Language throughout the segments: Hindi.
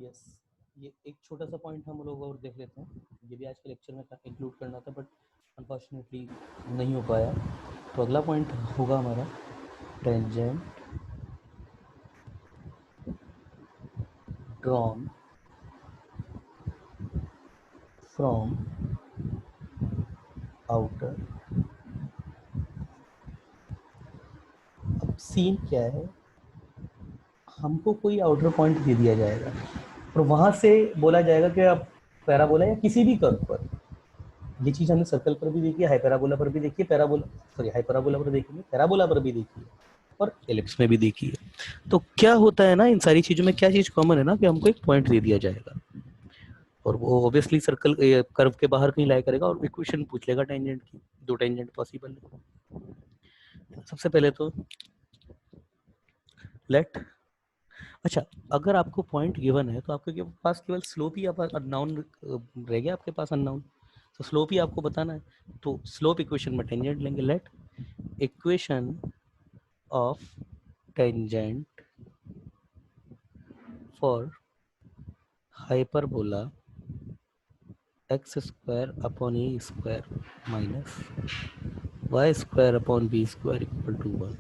यस, ये एक छोटा सा पॉइंट हम लोग और देख लेते हैं। ये भी आज के लेक्चर में इंक्लूड करना था बट अनफॉर्चुनेटली नहीं हो पाया। तो अगला पॉइंट होगा हमारा टेंजेंट ड्रॉन फ्रॉम आउटर। अब सीन क्या है, हमको कोई आउटर पॉइंट दे दिया जाएगा और वहां से बोला जाएगा कि आप पैराबोला या किसी भी कर्व पर, ये चीज हमने सर्कल पर भी देखी है, हाइपराबोला पर भी देखी है, पैराबोला सॉरी हाइपराबोला पर देखी है, पैराबोला पर भी देखी है और एलिप्स में भी देखी है। तो क्या होता है ना, इन सारी चीजों में क्या चीज कॉमन है ना, कि हमको एक पॉइंट दे दिया जाएगा और वो ऑब्वियसली सर्कल कर्व के बाहर कहीं लाई करेगा और इक्वेशन पूछ लेगा टेंजेंट की। दो टेंजेंट पॉसिबल है। सबसे पहले तो लेट, अच्छा, अगर आपको पॉइंट गिवन है तो आपके पास केवल स्लोप ही अननाउन रह गया आपके पास, अननाउन। तो स्लोप ही आपको बताना है, तो स्लोप इक्वेशन में टेंजेंट लेंगे। Let equation of tangent for hyperbola x square upon A square minus Y square upon B square equal to 1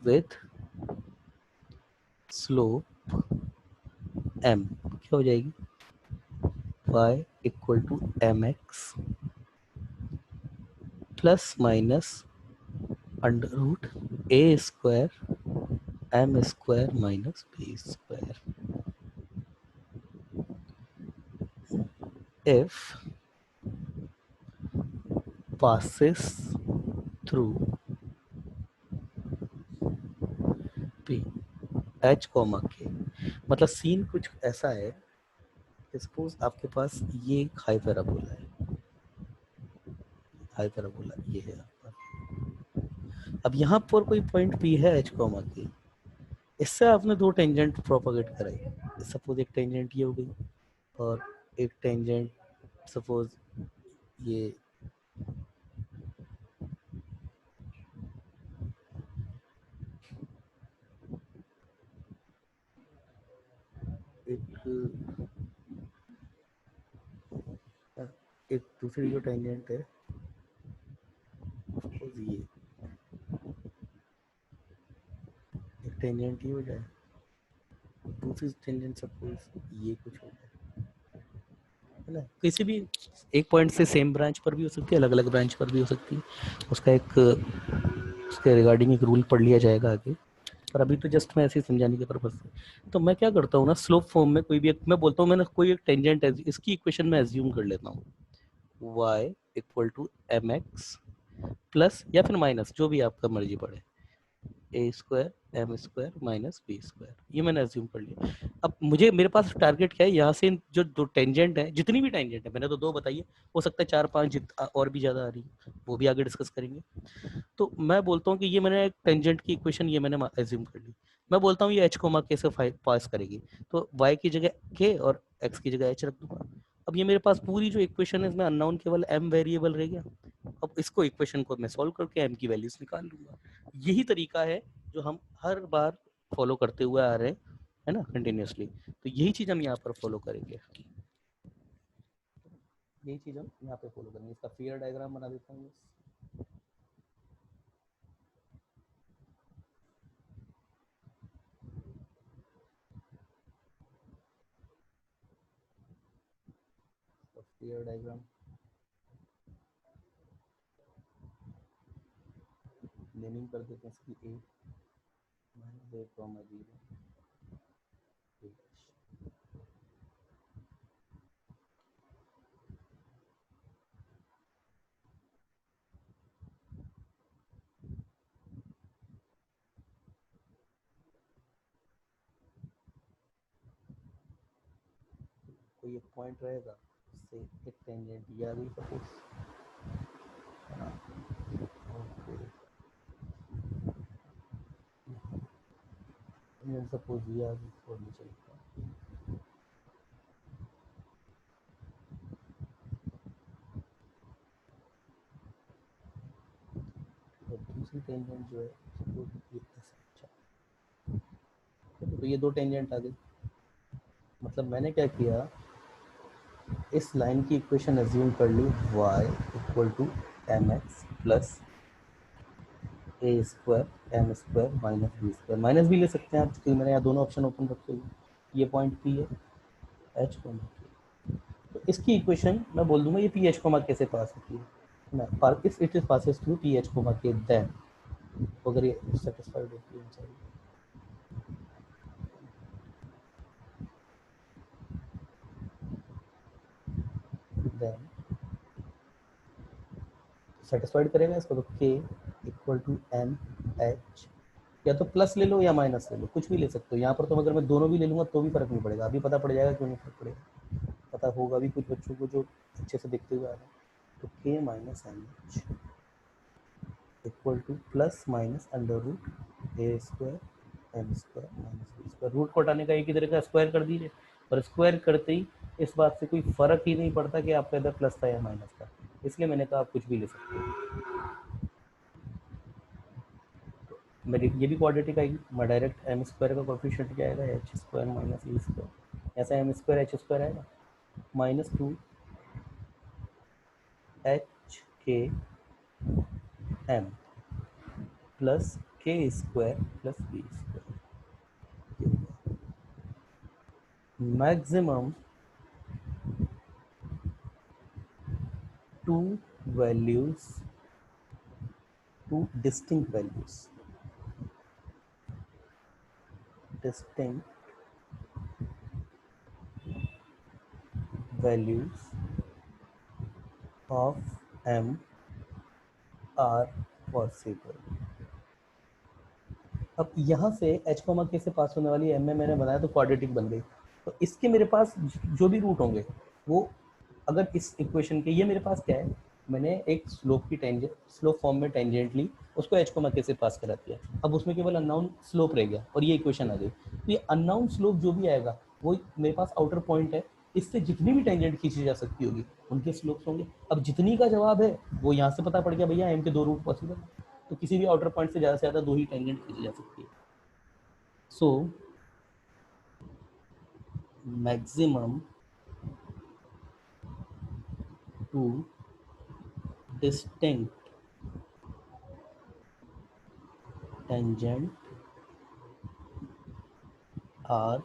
with slope m क्या हो जाएगी, y equal to M x plus minus under root A square M square minus B square. if passes through p h comma k, मतलब सीन कुछ ऐसा है, सपोज आपके पास ये एक हाइपरबोला है, हाइपरबोला ये है आपका। अब यहाँ पर कोई पॉइंट p है h कॉमा के, इससे आपने दो टेंजेंट प्रोपोगेट कराई। सपोज एक टेंजेंट ये हो गई और एक टेंजेंट सपोज ये एक एक दूसरी जो टेंजेंट है सपोज ये एक टेंजेंट ये हो जाए, दूसरी टेंजेंट सपोज ये कुछ हो जाए, है ना। किसी भी एक पॉइंट से सेम ब्रांच पर भी हो सकती है, अलग अलग ब्रांच पर भी हो सकती है। उसका एक उसके रिगार्डिंग एक रूल पढ़ लिया जाएगा आगे, पर अभी तो जस्ट मैं ऐसे ही समझाने के पर्पज से। तो मैं क्या करता हूँ ना, स्लोप फॉर्म में कोई भी एक, मैं बोलता हूँ मैंने कोई एक टेंजेंट है, इसकी इक्वेशन में एज्यूम कर लेता हूँ y equal to M x plus या फिर माइनस, जो भी आपका मर्जी पड़े, A square M square minus B square, ये मैंने अज्यूम कर लिया। अब मुझे मेरे पास टारगेट क्या है, यहाँ से जो दो टेंजेंट है, जितनी भी टेंजेंट है, मैंने तो दो बताई है, हो सकता है चार पांच और भी ज्यादा आ रही है, वो भी आगे डिस्कस करेंगे। तो मैं बोलता हूँ कि ये मैंने टेंजेंट की इक्वेशन ये मैंने एज्यूम कर ली। मैं बोलता हूँ ये एच कोमा के से पास करेगी, तो वाई की जगह के और एक्स की जगह एच रख दूंगा। अब ये मेरे पास पूरी जो इक्वेशन है इसमें अननोन केवल एम वेरिएबल रह गया। अब इसको इक्वेशन को मैं सॉल्व करके एम की वैल्यूज निकाल लूंगा। यही तरीका है जो हम हर बार फॉलो करते हुए आ रहे हैं, है ना, कंटिन्यूसली। तो यही चीज हम यहाँ पर फॉलो करेंगे, यही चीज हम यहाँ पे फॉलो करेंगे। इसका फिगर डायग्राम बना देता हूँ। फिगर डायग्राम नेमिंग कर देते हैं इसकी ए माइनस ए कॉमा जीरो। कोई एक पॉइंट रहेगा, से एक टेंजेंट ये आ गई सपोज, सपोज ये आ गई और नीचे लिखा, और दूसरी टेंजेंट जो है सपोज ये ऐसा। अच्छा, तो ये दो टेंजेंट आ गई। मतलब मैंने क्या किया, इस लाइन की इक्वेशन एज्यूम कर ली y equal to M x plus A square M square minus B square, minus भी ले सकते हैं आप क्योंकि मैंने यहाँ दोनों ऑप्शन ओपन रखे हुए, ये पॉइंट पी है, एच पॉइंट पी। तो इसकी इक्वेशन मैं बोल दूंगा ये पी एच कोमा कैसे पास होती है ना, पार if it is passes through P H comma K, then अगर ये सेटिस्फाइड होती है, देन सेटिस्फाइड करेगा इसको, तो के इक्वल टू एम एच, या तो प्लस ले लो या माइनस ले लो, कुछ भी ले सकते हो यहाँ पर। तो अगर मैं दोनों भी ले लूँगा तो भी फर्क नहीं पड़ेगा, अभी पता पड़ जाएगा क्यों नहीं फर्क पड़ेगा, पता होगा भी कुछ बच्चों को जो अच्छे से देखते हुए आ रहे हैं। तो K minus M H equal to plus minus under root A square M square minus B square, root को हटाने का एक ही तरीका स्क्वायर कर दीजिए, और स्क्वायर करते ही इस बात से कोई फर्क ही नहीं पड़ता कि आपका इधर प्लस था या माइनस था, इसलिए मैंने कहा आप कुछ भी ले सकते हो। मेरी ये भी क्वाड्रेटिक आएगी, मैं डायरेक्ट एम स्क्वायर का कोफिशिएंट क्या आएगा, एच स्क्वायर माइनस ई स्क्वायर, ऐसा एम स्क्वायर एच स्क्वायर आएगा, minus two h k M plus के square plus B square, maximum two values, two distinct values, distinct values of m are possible। अब यहाँ से h कोमा के से पास होने वाली m में मैंने बनाया तो क्वाड्रेटिक बन गई, तो इसके मेरे पास जो भी रूट होंगे वो, अगर इस इक्वेशन के, ये मेरे पास क्या है, मैंने एक स्लोप की टेंजेंट, स्लोप फॉर्म में टेंजेंटली उसको h कोमा के से पास करा दिया, अब उसमें केवल अननाउन स्लोप रह गया और ये इक्वेशन आ गई। तो ये अननाउन स्लोप जो भी आएगा वो मेरे पास आउटर पॉइंट है, इससे जितनी भी टेंजेंट खींची जा सकती होगी उनके स्लोप्स होंगे। अब जितनी का जवाब है वो यहाँ से पता पड़ गया, भैया m के दो रूट पॉसिबल है, तो किसी भी आउटर पॉइंट से ज़्यादा दो ही टेंजेंट खींची जा सकती है। So maximum two distinct tangent are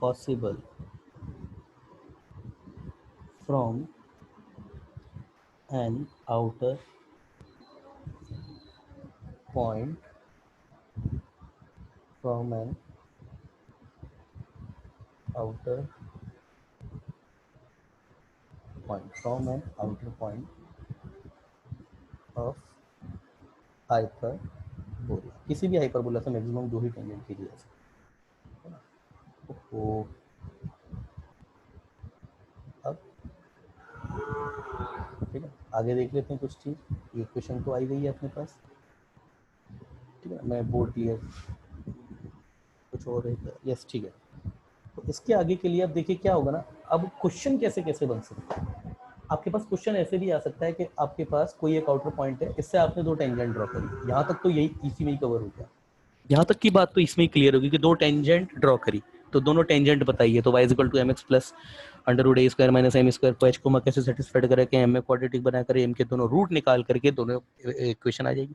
possible from an outer point, from an outer from an outer point of hyperbola। किसी भी हाइपरबोला से मैक्सिमम दो ही टेंजेंट खींची जा सकती है। तो अब ठीक है, आगे देख लेते हैं कुछ चीज़, ये क्वेश्चन तो आई गई है अपने पास, ठीक है, मैं बोर्ड क्लियर कुछ और है, यस ठीक है। तो इसके आगे के लिए अब देखिए क्या होगा ना, अब क्वेश्चन कैसे कैसे बन सकता है। आपके पास क्वेश्चन ऐसे भी आ सकता है कि आपके पास कोई एक आउटर पॉइंट है, इससे आपने दो टेंजेंट ड्रॉ करी, यहाँ तक तो यही इसी में ही कवर हो गया, यहाँ तक की बात तो इसमें ही क्लियर होगी कि दो टेंजेंट ड्रॉ करी, तो दोनों टेंजेंट बताइए, तो y equal to M x plus under root A square minus m square को एच को कैसे सेटिस्फाइड करके एम में क्वाड्रेटिक बना कर एम के दोनों रूट निकाल करके दोनों इक्वेशन आ जाएगी।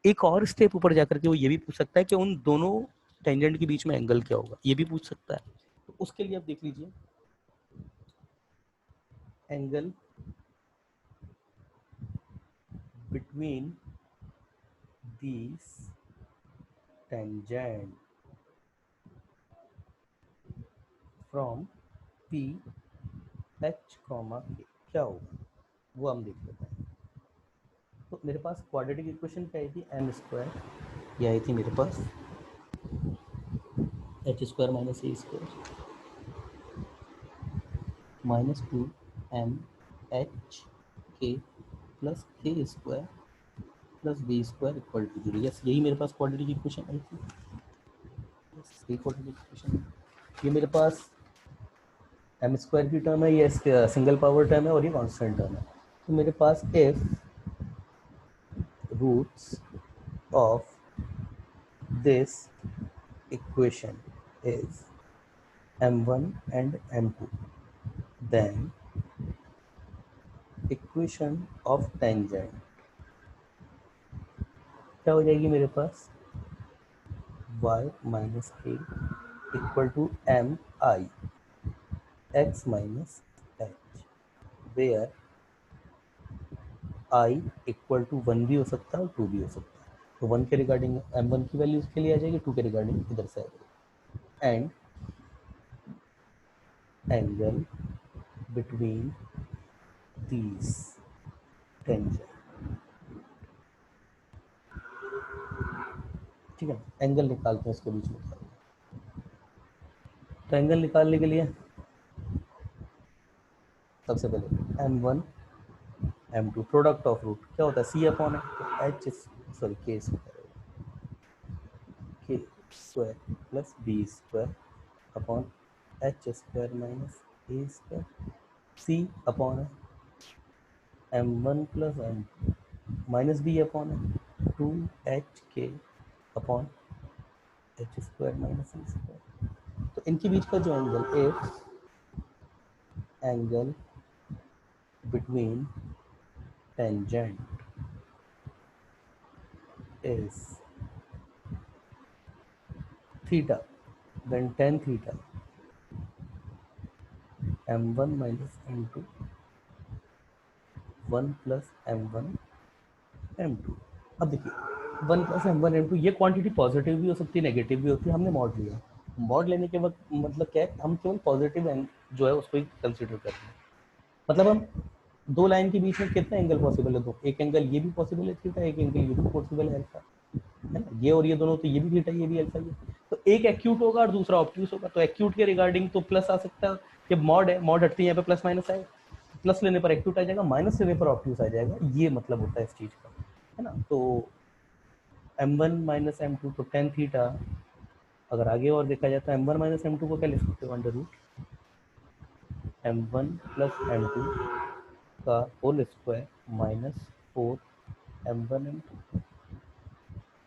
एक और स्टेप ऊपर जाकर के वो ये भी पूछ सकता है कि उन दोनों टेंजेंट के बीच में एंगल क्या होगा, ये भी पूछ सकता है। तो उसके लिए आप देख लीजिए, angle between these tangent from P H comma K क्या होगा वो हम देख लेते हैं। तो मेरे पास क्वाड्रेटिक इक्वेशन क्या आई थी, एम स्क्वायर, ये आई थी मेरे पास H square minus A square minus two M H K plus के square plus B square equal to zero, yes यही मेरे पास क्वाड्रेटिक इक्वेशन आई थी, यही क्वाड्रेटिक इक्वेशन। ये मेरे पास एम स्क्वायर की टर्म है, ये सिंगल पावर टर्म है और ये कांस्टेंट टर्म है। तो मेरे पास if roots of this equation is m1 and m2, then equation of tangent क्या हो जाएगी मेरे पास, y minus K equal to M I X minus H, where I equal to 1 भी हो सकता है और 2 भी हो सकता है। तो 1 के रिगार्डिंग m1 की वैल्यू इसके लिए आ जाएगी, 2 के रिगार्डिंग इधर से आ जाएगी। And angle between these tangent, ठीक है, एंगल निकालते हैं इसके बीच में। तो एंगल निकालने के लिए सबसे पहले m1 m2 product of root क्या होता है, c अपॉन है, तो h sorry k square plus B square upon H square minus A square, C upon है m1 plus m2 minus B upon है 2hk upon H square minus ई स्क्वायर। तो इनके बीच का जो angle if angle between tangent is theta, then tan theta m1 minus m2 1 plus m1 m2। अब देखिए 1 प्लस m1 m2 ये क्वांटिटी पॉजिटिव भी हो सकती है, नेगेटिव भी होती है, हमने मॉड लिया। मॉड लेने के वक्त मतलब क्या है, हम केवल पॉजिटिव जो है उसको ही कंसिडर करते हैं। मतलब हम दो लाइन के बीच में कितने एंगल पॉसिबल है, दो, एक एंगल ये भी पॉसिबल है थीटा, एक एंगल ये भी पॉसिबल है अल्फा, है ना, ये और ये दोनों, तो ये भी थीटा ये भी अल्फा, ये तो एक एक्यूट होगा और दूसरा ऑब्ट्यूस होगा। तो एक्यूट के रिगार्डिंग तो प्लस आ सकता है, ये मॉड है, मॉड हटती है यहाँ पे प्लस माइनस आएगा, प्लस लेने पर एक्यूट आ जाएगा, माइनस लेने पर ऑब्ट्यूस आ जाएगा, ये मतलब होता है इस चीज का, है ना। तो m1 माइनस m2 तो टेन थीटा, अगर आगे और देखा जाए तो m1 माइनस m2 को क्या लिख सकते हो, under root m1 plus m2 का whole square minus 4 m1 m2।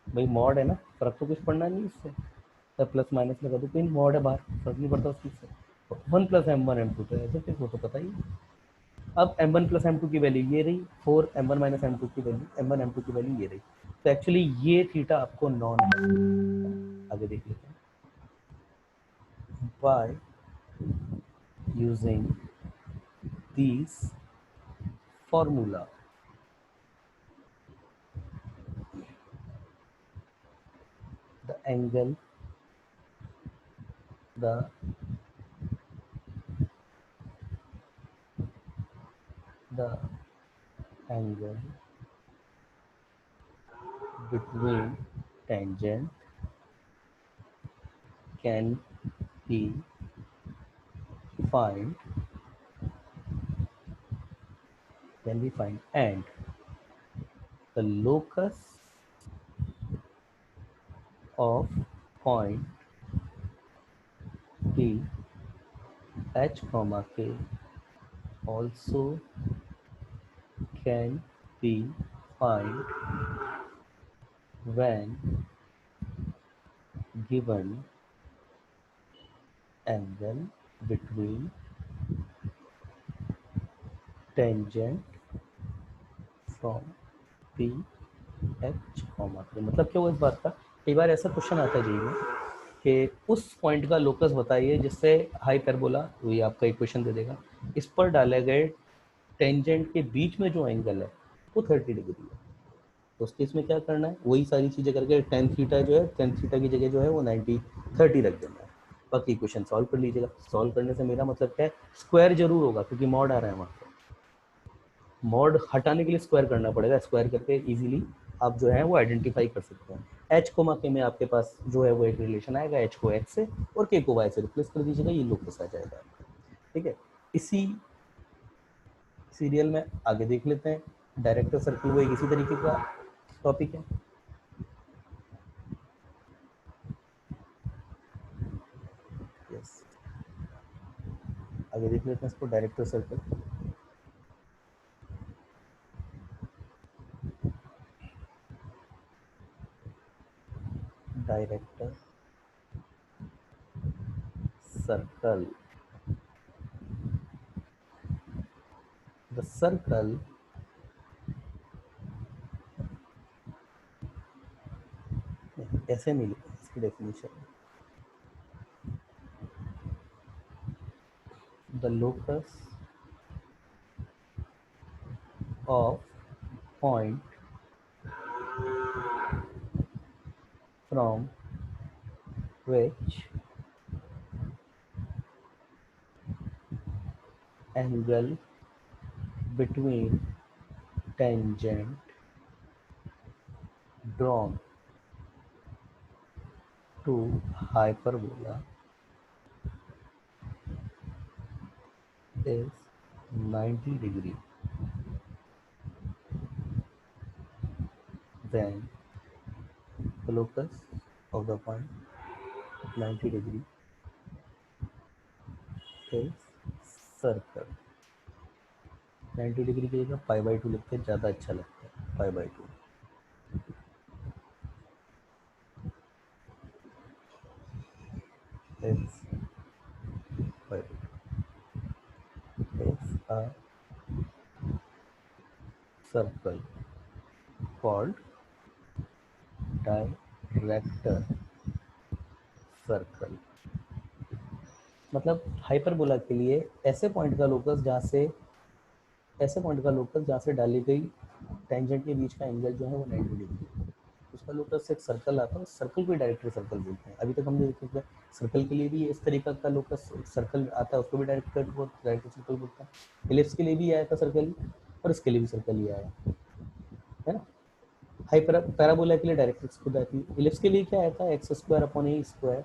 भाई मॉड है ना, फर्क तो कुछ पड़ना नहीं इससे, तब प्लस माइनस लगा दो, कोई मॉड है बाहर, फर्क नहीं पड़ता उस चीज़ से। 1 प्लस m1 m2 तो ऐसे फिर वो तो पता ही है। अब m1 प्लस m2 की वैल्यू ये रही, 4 m1 माइनस m2 की वैल्यू, m1 m2 की वैल्यू ये रही। तो एक्चुअली ये थीटा आपको नॉन है। आगे देख लेते हैं, by using this formula the angle the the angle between tangent can be find and the locus of point P h comma k also can be find when given angle between tangent from P h comma k। मतलब क्या हुआ इस बात का, कई बार ऐसा क्वेश्चन आता है जी में कि उस पॉइंट का लोकस बताइए जिससे हाइपरबोला, वही आपका इक्वेशन दे देगा, इस पर डाले गए टेंजेंट के बीच में जो एंगल है वो 30 डिग्री है। तो उस केस में क्या करना है, वही सारी चीज़ें करके टेन थीटा जो है, टेन थीटा की जगह जो है वो 90 30 रख देना है। बाकी इक्वेशन सॉल्व कर लीजिएगा। सॉल्व करने से मेरा मतलब क्या है, स्क्वायर जरूर होगा क्योंकि मॉड आ रहा है वहाँ पर, मॉड हटाने के लिए स्क्वायर करना पड़ेगा, स्क्वायर करके इजीली आप जो है वो आइडेंटिफाई कर सकते हैं। एच को के में आपके पास जो है वो एक रिलेशन आएगा, एच को एक्स से और के को वाई से रिप्लेस कर दीजिएगा, ये लोकस आ जाएगा। ठीक है, इसी सीरियल में आगे देख लेते हैं। डायरेक्टर सर्किल वो एक इसी तरीके का टॉपिक है। यस, आगे देख लेते हैं इसको, director circle. Director circle. The circle ऐसे नहीं लिखा इसकी definition. The locus of point from which angle between tangent drawn to hyperbola is 90 degree. Then the locus of the point 90 degree is circle. 90 degree की जगह पाई बाई 2 लिखते हैं, ज़्यादा अच्छा लगता है. Pi by 2 is pi by 2 is a circle called director circle. मतलब हाइपरबोला के लिए ऐसे पॉइंट का लोकस जहाँ से डाली गई टेंजेंट के बीच का एंगल जो है वो 90 डिग्री, उसका लोकस एक सर्कल आता है. सर्कल को डायरेक्टर सर्कल बोलते हैं. अभी तक हमने देखा सर्कल के लिए भी इस तरीका का लोकस सर्कल आता है, उसको भी डायरेक्टर सर्कल बोलते हैं. इलिप्स के लिए भी आया था सर्कल, और इसके लिए भी सर्कल ही आया है ना. पैराबोला के लिए डायरेक्ट्रिक्स खुद आती है. इलिप्स के लिए क्या आया था, x square upon A square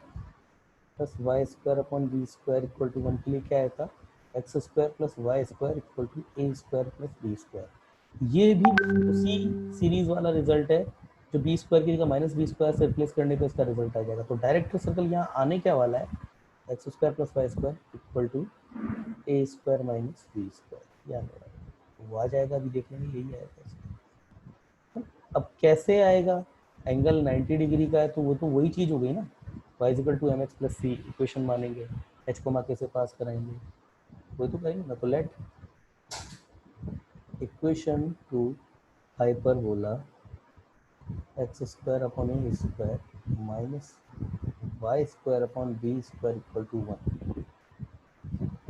plus y square upon B square equal to 1 के लिए क्या आया था, x square plus y square equal to A square plus B square. ये भी उसी सीरीज वाला रिजल्ट है जो बी स्क्वायर की जगह माइनस बी स्क्वायर से रिप्लेस करने पे इसका रिजल्ट आ जाएगा. तो डायरेक्टर सर्कल यहाँ आने क्या वाला है, x square plus y square equal to A square minus B square. याद है वो आ जाएगा, अभी देख लेंगे यही आएगा. अब कैसे आएगा, एंगल 90 डिग्री का है तो वो तो वही चीज़ हो गई ना, y equal to M x plus C equation मानेंगे, एच कोमा कैसे पास कराएंगे वही तो करेंगे ना. तो let equation to hyperbola x square upon A square minus Y square upon B square equal to 1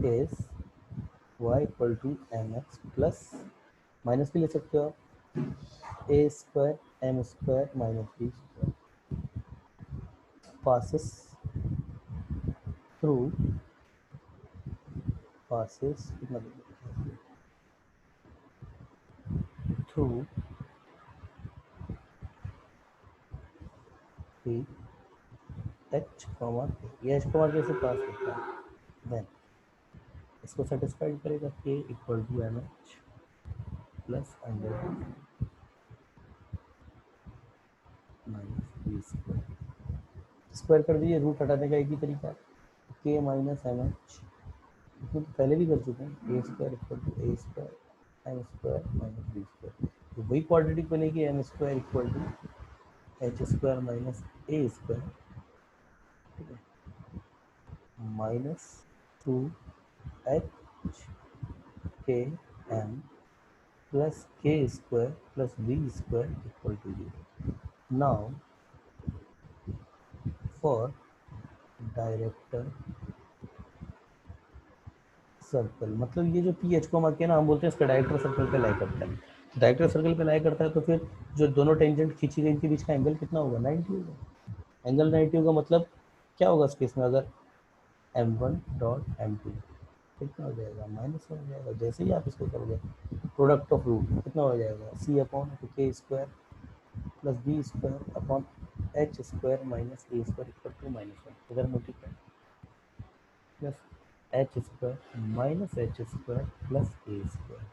is y equal to M x plus minus भी ले सकते हो आप A square M square minus B square passes through through the h comma k. ये h comma k से पास होता है. देन इसको सेटिस्फाइड करेगा k equal to M h plus under minus B square. Square कर दीजिए, रूट हटाने का एक ही तरीका है, k माइनस एम एच. इसमें तो पहले भी कर चुके हैं, A square equal to A square M square minus B square. तो वही क्वाड्रेटिक बनेगी, M square equal to H square minus A square, ठीक है, minus 2h K M plus के square plus B square equal to 0. Now for director circle, मतलब ये जो पी एच को के ना हम बोलते हैं इसका डायरेक्टर सर्कल पे लाई करता है. डायरेक्टर सर्कल पे लाई करता है तो फिर जो दोनों टेंजेंट खींची गई इनके बीच का एंगल कितना होगा, 90 होगा. एंगल 90 होगा, मतलब क्या होगा इस केस में, अगर m1 डॉट m2 कितना हो जाएगा, माइनस हो जाएगा. जैसे ही आप इसको करोगे प्रोडक्ट ऑफ रूट कितना हो जाएगा, c upon K square plus B square upon H square minus A square equal to -1. इधर multiply plus H square minus H square plus ए स्क्वायर.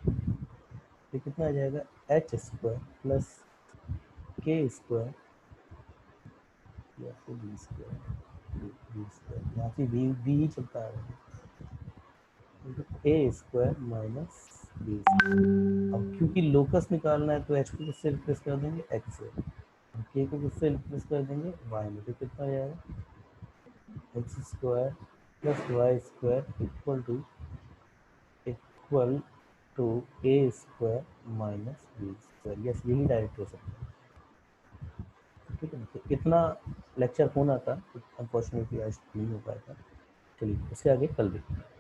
ये कितना आ जाएगा, एच स्क्वायर प्लस के स्क्वायर या फिर बी स्क्वायर. यहाँ से बी ही चलता है, ए स्क्वायर माइनस बी स्क्वायर. अब क्योंकि लोकस निकालना है तो एच को किससे रिप्लेस कर देंगे, एक्स से, और के को किससे रिप्लेस कर देंगे, वाई में. तो कितना आ जाएगा, x square plus y square equal to A square minus B square. Yes, यही डायरेक्ट हो सकता है। ठीक है ना, तो इतना लेक्चर होना था, अनफॉर्चुनेटली आज नहीं हो पाया था। चलिए इसके आगे कल देखते हैं।